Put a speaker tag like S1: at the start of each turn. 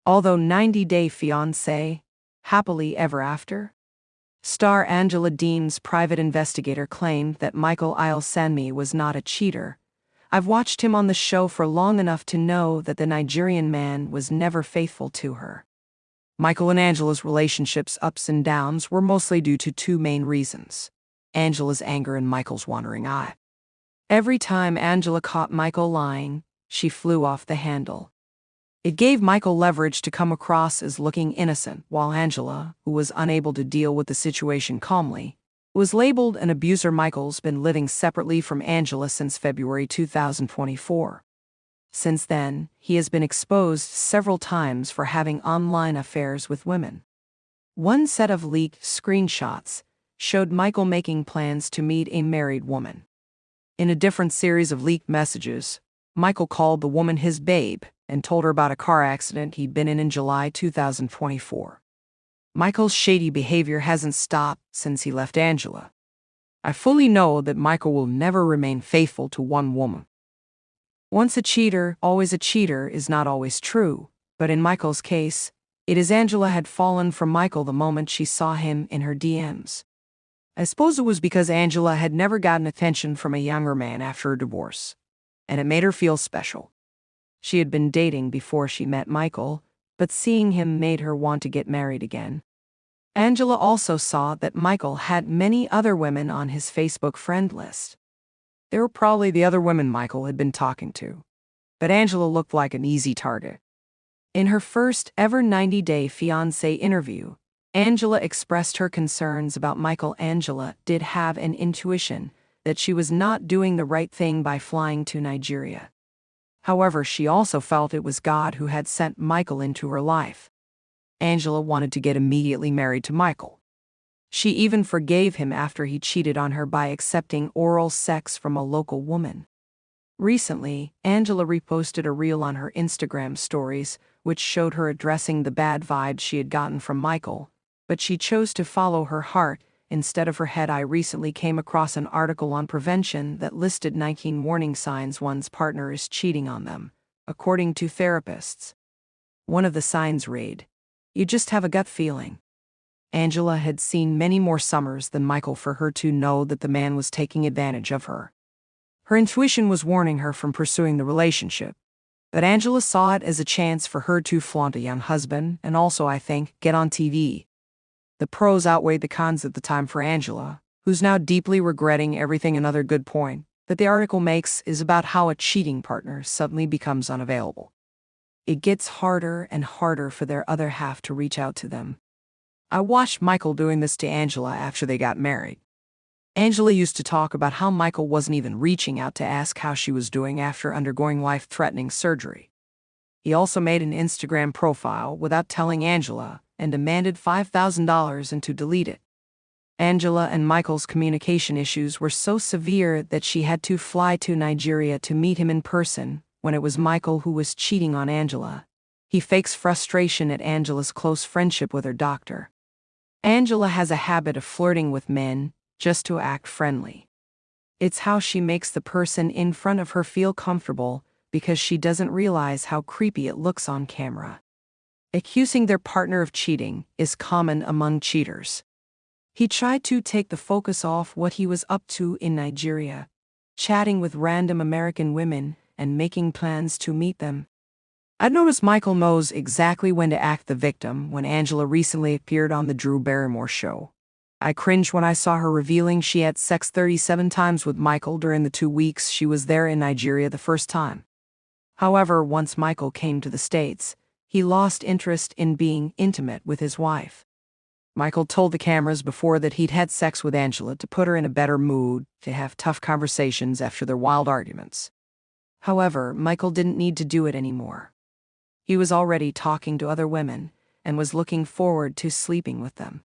S1: Although 90-Day Fiancé, Happily Ever After? Star Angela Deem's private investigator claimed that Michael Ilsanmi was not a cheater. I've watched him on the show for long enough to know that the Nigerian man was never faithful to her. Michael and Angela's relationship's ups and downs were mostly due to two main reasons: Angela's anger and Michael's wandering eye. Every time Angela caught Michael lying, she flew off the handle. It gave Michael leverage to come across as looking innocent, while Angela, who was unable to deal with the situation calmly, was labeled an abuser. Michael's been living separately from Angela since February 2024. Since then, he has been exposed several times for having online affairs with women. One set of leaked screenshots showed Michael making plans to meet a married woman. In a different series of leaked messages, Michael called the woman his babe and told her about a car accident he'd been in July 2024. Michael's shady behavior hasn't stopped since he left Angela. I fully know that Michael will never remain faithful to one woman. Once a cheater, always a cheater is not always true, but in Michael's case, it is Angela had fallen for Michael the moment she saw him in her DMs. I suppose it was because Angela had never gotten attention from a younger man after her divorce, and it made her feel special. She had been dating before she met Michael, but seeing him made her want to get married again. Angela also saw that Michael had many other women on his Facebook friend list. They were probably the other women Michael had been talking to, but Angela looked like an easy target. In her first ever 90-Day Fiancé interview, Angela expressed her concerns about Michael. Angela did have an intuition that she was not doing the right thing by flying to Nigeria. However, she also felt it was God who had sent Michael into her life. Angela wanted to get immediately married to Michael. She even forgave him after he cheated on her by accepting oral sex from a local woman. Recently, Angela reposted a reel on her Instagram stories, which showed her addressing the bad vibes she had gotten from Michael, but she chose to follow her heart instead of her head. I recently came across an article on prevention that listed 19 warning signs one's partner is cheating on them, according to therapists. One of the signs read, "You just have a gut feeling." Angela had seen many more summers than Michael for her to know that the man was taking advantage of her. Her intuition was warning her from pursuing the relationship, but Angela saw it as a chance for her to flaunt a young husband and also, I think, get on TV. The pros outweighed the cons at the time for Angela, who's now deeply regretting everything. Another good point that the article makes is about how a cheating partner suddenly becomes unavailable. It gets harder and harder for their other half to reach out to them. I watched Michael doing this to Angela after they got married. Angela used to talk about how Michael wasn't even reaching out to ask how she was doing after undergoing life-threatening surgery. He also made an Instagram profile without telling Angela and demanded $5,000 and to delete it. Angela and Michael's communication issues were so severe that she had to fly to Nigeria to meet him in person when it was Michael who was cheating on Angela. He fakes frustration at Angela's close friendship with her doctor. Angela has a habit of flirting with men just to act friendly. It's how she makes the person in front of her feel comfortable because she doesn't realize how creepy it looks on camera. Accusing their partner of cheating is common among cheaters. He tried to take the focus off what he was up to in Nigeria, chatting with random American women and making plans to meet them. I noticed Michael knows exactly when to act the victim when Angela recently appeared on the Drew Barrymore show. I cringed when I saw her revealing she had sex 37 times with Michael during the 2 weeks she was there in Nigeria the first time. However, once Michael came to the States, he lost interest in being intimate with his wife. Michael told the cameras before that he'd had sex with Angela to put her in a better mood, to have tough conversations after their wild arguments. However, Michael didn't need to do it anymore. He was already talking to other women and was looking forward to sleeping with them.